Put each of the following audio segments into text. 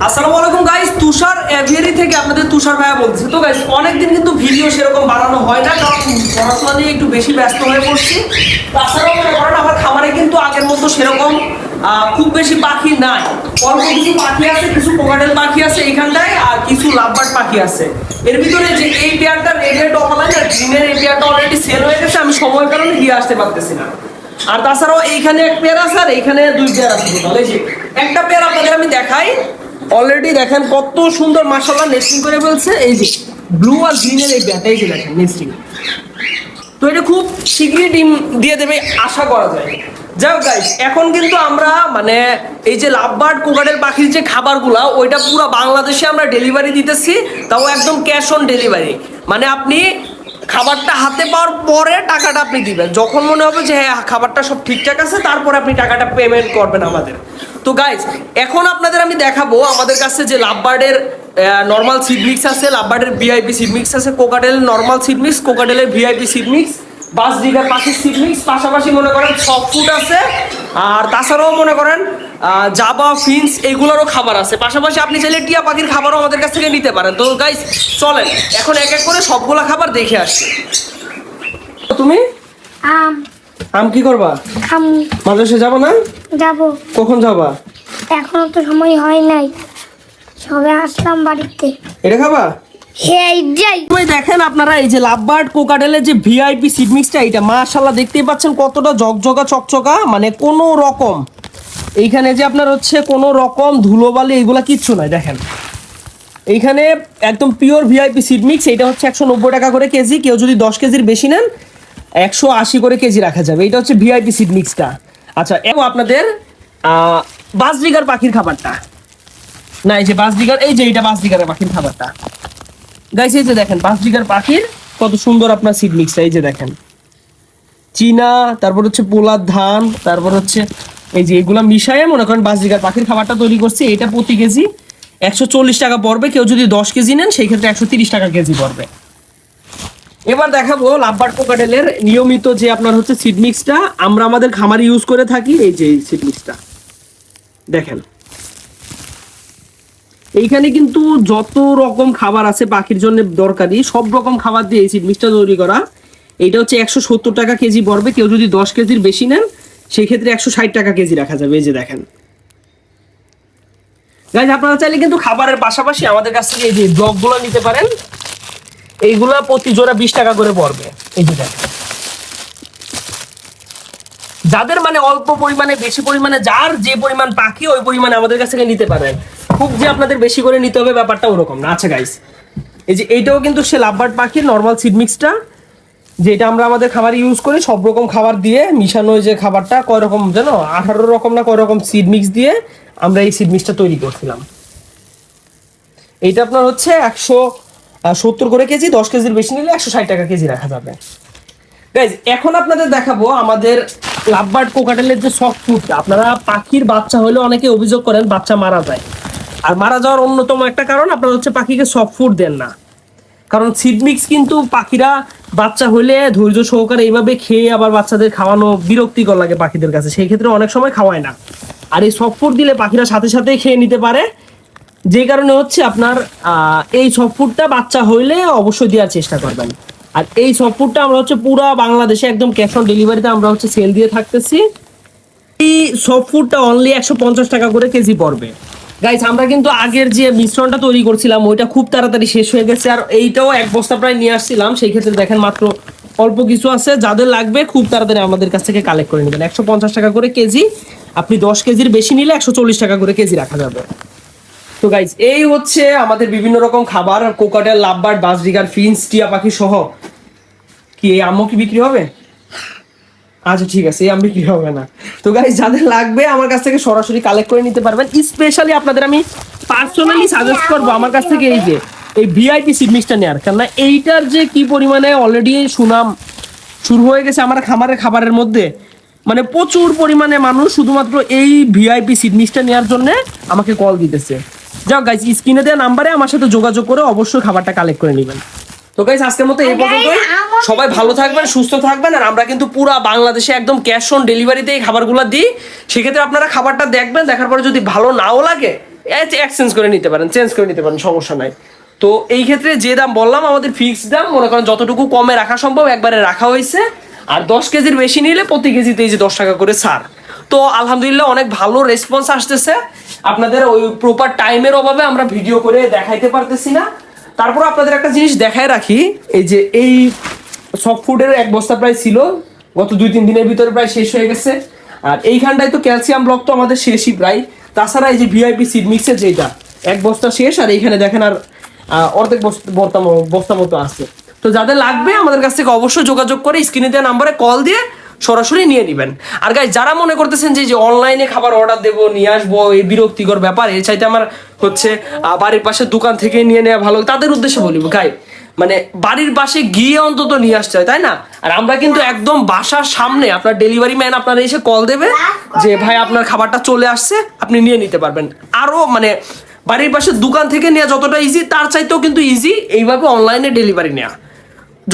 আসসালামু আলাইকুম গাইস, তুষার এভিয়ারি থেকে আপনাদের তুষার ভাইয়া বলছি। তো গাইস অনেকদিন কিন্তু ভিডিও সেরকম বানানো হয় না, কারণ পড়াশোনা নিয়ে একটু বেশি ব্যস্ত হয়ে পড়ছি। তাছাড়াও মনে করেন আমার খামারে কিন্তু আগের মতো সেরকম খুব বেশি পাখি নাই। অল্প কিছু পাখি আছে, কিছু কোকাটেল পাখি আছে এইখানটায়, আর কিছু লাভবার্ড পাখি আছে। এর ভিতরে যে এই পেয়ারটা রেডের টপালাইন আর গ্রিনের এই পেয়ারটা অলরেডি সেল হয়ে গেছে, আমি সময়ের কারণে দিয়ে আসতে পারতেছি না। আর তাছাড়াও এইখানে এক পেয়ার আছে আর এইখানে দুই পেয়ার আছে। টোটাল এই যে একটা পেয়ার আপনাদের আমি দেখাই। অলরেডি দেখেন কত সুন্দর মাশাআল্লাহ নেস্টিং করে ফেলছে। এই যে ব্লু আর গ্রিনের এই পেয়ারটা, এই যে দেখেন নেস্টিং। তো এটা খুব শীঘ্রই ডিম দিয়ে দেবে আশা করা যায়। যাই হোক গাইস, এখন কিন্তু আমরা মানে এই যে লাভবার্ড কোকাটেল পাখির যে খাবারগুলা ওইটা পুরো বাংলাদেশে আমরা ডেলিভারি দিতেছি, তাও একদম ক্যাশ অন ডেলিভারি। মানে আপনি খাবারটা হাতে পাওয়ার পরে টাকাটা আপনি দিবেন, যখন মনে হবে যে হ্যাঁ খাবারটা সব ঠিকঠাক আছে তারপরে আপনি টাকাটা পেমেন্ট করবেন আমাদের। তো গাইজ এখন আপনাদের আমি দেখাবো আমাদের কাছে যে লাভবার্ডের নর্মাল সিড মিক্স আছে, লাভবার্ডের ভিআইপি সিড মিক্স আছে, কোকাটেল নর্মাল সিড মিক্স, কোকাটেলের ভিআইপি সিড মিক্স, বাস ডিগার পাখির সিড মিক্স, পাশাপাশি মনে করেন সফট ফুড আছে, আর তাছাড়াও মনে করেন জাবা ফিন্স এইগুলোরও খাবার আছে। পাশাপাশি আপনি চাইলে টিয়া পাখির খাবারও আমাদের কাছ থেকে নিতে পারেন। তো গাইজ চলেন এখন এক এক করে সবগুলা খাবার দেখে আসি। তুমি আম কি করবা? মাদ্রাসা যাবো না? যাব। কখন যাবা? এখনো তো সময় হয় নাই, সবে আসলাম বাড়িতে। এটা খাবা? এই যাই দেখেন আপনারা এই যে লাভবার্ড কোকাটেলের যে ভিআইপি সিড মিক্সটা, এটা মাশাআল্লাহ দেখতেই পাচ্ছেন কতটা জকজকা চকচকা, মানে কোনো রকম এইখানে যে আপনার হচ্ছে কোনো রকম ধুলোবালি এইগুলা কিচ্ছু নাই। দেখেন এইখানে একদম পিওর ভিআইপি সিড মিক্স। এটা হচ্ছে 190 টাকা করে কেজি, কেউ যদি 10 কেজির বেশি নেন 180 করে কেজি রাখা যাবে। এটা হচ্ছে ভিআইপি সিড মিক্সটা। আচ্ছা, এবং আপনাদের বাজরিগার পাখির খাবারটা না, এই যে বাজরিগার, এই যে এটা বাজরিগারের পাখির খাবারটা গাইস। এই যে দেখেন বাজরিগার পাখির কত সুন্দর আপনার সিড মিক্সটা, এই যে দেখেন চীনা, তারপর হচ্ছে পোলার ধান, তারপর হচ্ছে এই যে এগুলা মিশায়ে মনে করেন বাজরিগার পাখির খাবারটা তৈরি করছি। এটা প্রতি কেজি 140 টাকা পড়বে, কেউ যদি 10 কেজি নেন সেই ক্ষেত্রে 130 টাকা কেজি পড়বে। এবার দেখাবো লাভবার্ড কোকাটেলের নিয়মিত যে আপনার হচ্ছে সিড মিক্সটা আমরা আমাদের খামারে ইউজ করে থাকি। এই যে এই সিড মিক্সটা দেখেন, এইখানে কিন্তু যত রকম খাবার আছে পাখির জন্য দরকারি সব রকম খাবার দিয়ে এই সিড মিক্সটা তৈরি করা। এইটা হচ্ছে 170 টাকা কেজি পড়বে, কেউ যদি 10 কেজির বেশি নেন সেই ক্ষেত্রে 160 টাকা কেজি রাখা যাবে। এই যে দেখেন গাইজ, আপনারা চাইলে কিন্তু খাবারের পাশাপাশি আমাদের কাছ থেকে এই যে ব্লকগুলো নিতে পারেন। এইগুলা প্রতি জোড়া 20 টাকা করে পড়বে। এই যে দেখেন, যাদের মানে অল্প পরিমাণে বেশি পরিমাণে যার যে পরিমাণ পাখি ওই পরিমাণে আমাদের কাছ থেকে নিতে পারেন। খুব যে আপনাদের বেশি করে নিতে হবে ব্যাপারটা ওরকম না। আচ্ছা গাইস, এই যে এইটাও কিন্তু সে লাভবার্ড পাখির নর্মাল সিড মিক্সটা, যেটা আমরা আমাদের খাবারে ইউজ করি। সব রকম খাবার দিয়ে মিশানো যে খাবারটা, কয় রকম জানো, 18 রকম না কয় রকম সিড মিক্স দিয়ে আমরা এই সিড মিক্সটা তৈরি করছিলাম। এইটা আপনার হচ্ছে 170 করে কেজি, 10 কেজির বেশি নিলে 160 টাকা কেজি রাখা যাবে। গাইজ এখন আপনাদের দেখাবো আমাদের লাভবার্ড কোকাটেলের যে সফট ফুডটা। আপনারা পাখির বাচ্চা হলে অনেকে অভিযোগ করেন বাচ্চা মারা যায়, আর মারা যাওয়ার অন্যতম একটা কারণ আপনারা হচ্ছে পাখিকে সফট ফুড দেন না। কারণ সিড মিক্স কিন্তু পাখিরা বাচ্চা হলে ধৈর্য সহকারে এইভাবে খেয়ে আবার বাচ্চাদের খাওয়ানো বিরক্তিকর লাগে পাখিদের কাছে, সেই ক্ষেত্রে অনেক সময় খাওয়ায় না। আর এই সফট ফুড দিলে পাখিরা সাথে সাথে খেয়ে নিতে পারে, যে কারণে হচ্ছে আপনার এই সফট ফুডটা বাচ্চা হইলে অবশ্যই দেওয়ার চেষ্টা করবেন। আর এই সফট ফুডটা আমরা হচ্ছে পুরা বাংলাদেশে একদম ক্যাশ অন ডেলিভারিতে আমরা হচ্ছে সেল দিয়ে থাকতেছি। এই সফট ফুডটা অনলি 150 টাকা করে কেজি পড়বে। গাইস আমরা কিন্তু আগের যে মিশ্রণটা তৈরি করছিলাম ওইটা খুব তাড়াতাড়ি শেষ হয়ে গেছে, আর এইটাও এক বস্তা প্রায় নিয়ে আসছিলাম। সেই ক্ষেত্রে দেখেন মাত্র অল্প কিছু আছে, যাদের লাগবে খুব তাড়াতাড়ি আমাদের কাছ থেকে কালেক্ট করে নেবেন। 150 টাকা করে কেজি, আপনি 10 কেজির বেশি নিলে 140 টাকা করে কেজি রাখা যাবে। তো গাইজ এই হচ্ছে আমাদের বিভিন্ন রকম খাবার, কোকাটেল, লাভবার্ড, বাজরিগার, ফিন্স, টিয়া পাখি সহ। কি এই আমও কি বিক্রি হবে? আচ্ছা ঠিক আছে, এই আম বিক্রি হবে না। তো গাইজ যাদের লাগবে আমার কাছ থেকে সরাসরি কালেক্ট করে নিতে পারবেন। স্পেশালি আপনাদের আমি পার্সোনালি সাজেস্ট করবো আমার কাছ থেকে এই যে এই ভিআইপি সিড মিক্সটা নেওয়ার, কেননা এইটার যে কি পরিমাণে অলরেডি সুনাম শুরু হয়ে গেছে আমার খামারের খাবারের মধ্যে। মানে প্রচুর পরিমাণে মানুষ শুধুমাত্র এই ভিআইপি সিড মিক্সটা নেওয়ার জন্য আমাকে কল দিতেছে। যাও গাইস, স্ক্রিনে দেওয়া নাম্বারে আমার সাথে যোগাযোগ করে অবশ্যই খাবারটা কালেক্ট করে নেবেন। তো গাইস আজকের মতো এই পর্যন্তই। সবাই ভালো থাকবেন, সুস্থ থাকবেন। আর আমরা কিন্তু পুরো বাংলাদেশে একদম ক্যাশ অন ডেলিভারিতে এই খাবারগুলো দিই। সেক্ষেত্রে আপনারা খাবারটা দেখবেন, দেখার পরে যদি ভালো নাও লাগে এক্সচেঞ্জ করে নিতে পারেন, চেঞ্জ করে নিতে পারেন, সমস্যা নাই। তো এই ক্ষেত্রে যে দাম বললাম আমাদের ফিক্সড দাম, মনে করেন যতটুকু কমে রাখা সম্ভব একবারে রাখা হয়েছে। আর 10 কেজির বেশি নিলে প্রতি কেজিতে এই যে 10 টাকা করে ছাড়। তো আলহামদুলিল্লাহ অনেক ভালো রেসপন্স আসতেছে। আপনাদের ওই প্রপার টাইমের অভাবে আমরা ভিডিও করে দেখাইতে পারতেছি না। তারপর আপনাদের একটা জিনিস দেখায় রাখি, এই যে এই সফট ফুডের এক বস্তা প্রায় ছিল, গত 2-3 দিনের ভিতরে প্রায় শেষ হয়ে গেছে। আর এইখানটায় তো ক্যালসিয়াম ব্লক তো আমাদের শেষই প্রায়। তাছাড়া এই যে ভিআইপি সিড মিক্সের যেটা এক বস্তা শেষ, আর এইখানে দেখেন আর অর্ধেক বস্তা মতো আছে। তো যাদের লাগবে আমাদের কাছ থেকে অবশ্যই যোগাযোগ করে স্ক্রিনে দেওয়া নাম্বারে কল দিয়ে সরাসরি নিয়ে নেবেন। আর গাইস যারা মনে করতেছেন যে অনলাইনে খাবার অর্ডার দেবো নিয়ে আসবো, এই বিরক্তিকর ব্যাপার, এর চাইতে আমার হচ্ছে বাড়ির পাশে দোকান থেকে নিয়ে নেওয়া ভালো, তাদের উদ্দেশ্যে বলিব গাই, মানে বাড়ির পাশে গিয়ে অন্তত নিয়ে আসতে হয়, তাই না? আর আমরা কিন্তু একদম বাসার সামনে, আপনার ডেলিভারি ম্যান আপনার এসে কল দেবে যে ভাই আপনার খাবারটা চলে আসছে, আপনি নিয়ে নিতে পারবেন। আরও মানে বাড়ির পাশে দোকান থেকে নেওয়া যতটা ইজি, তার চাইতেও কিন্তু ইজি এইভাবে অনলাইনে ডেলিভারি নেওয়া।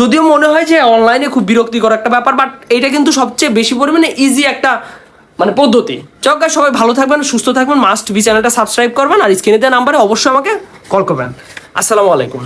যদিও মনে হয় যে অনলাইনে খুব বিরক্তিকর একটা ব্যাপার, বাট এটা কিন্তু সবচেয়ে বেশি পরিমাণে ইজি একটা মানে পদ্ধতি। চক গাইস, সবাই ভালো থাকবেন, সুস্থ থাকবেন, মাস্ট বি চ্যানেলটা সাবস্ক্রাইব করবেন, আর স্ক্রিনে দেওয়া নাম্বারে অবশ্যই আমাকে কল করবেন। আসসালামু আলাইকুম।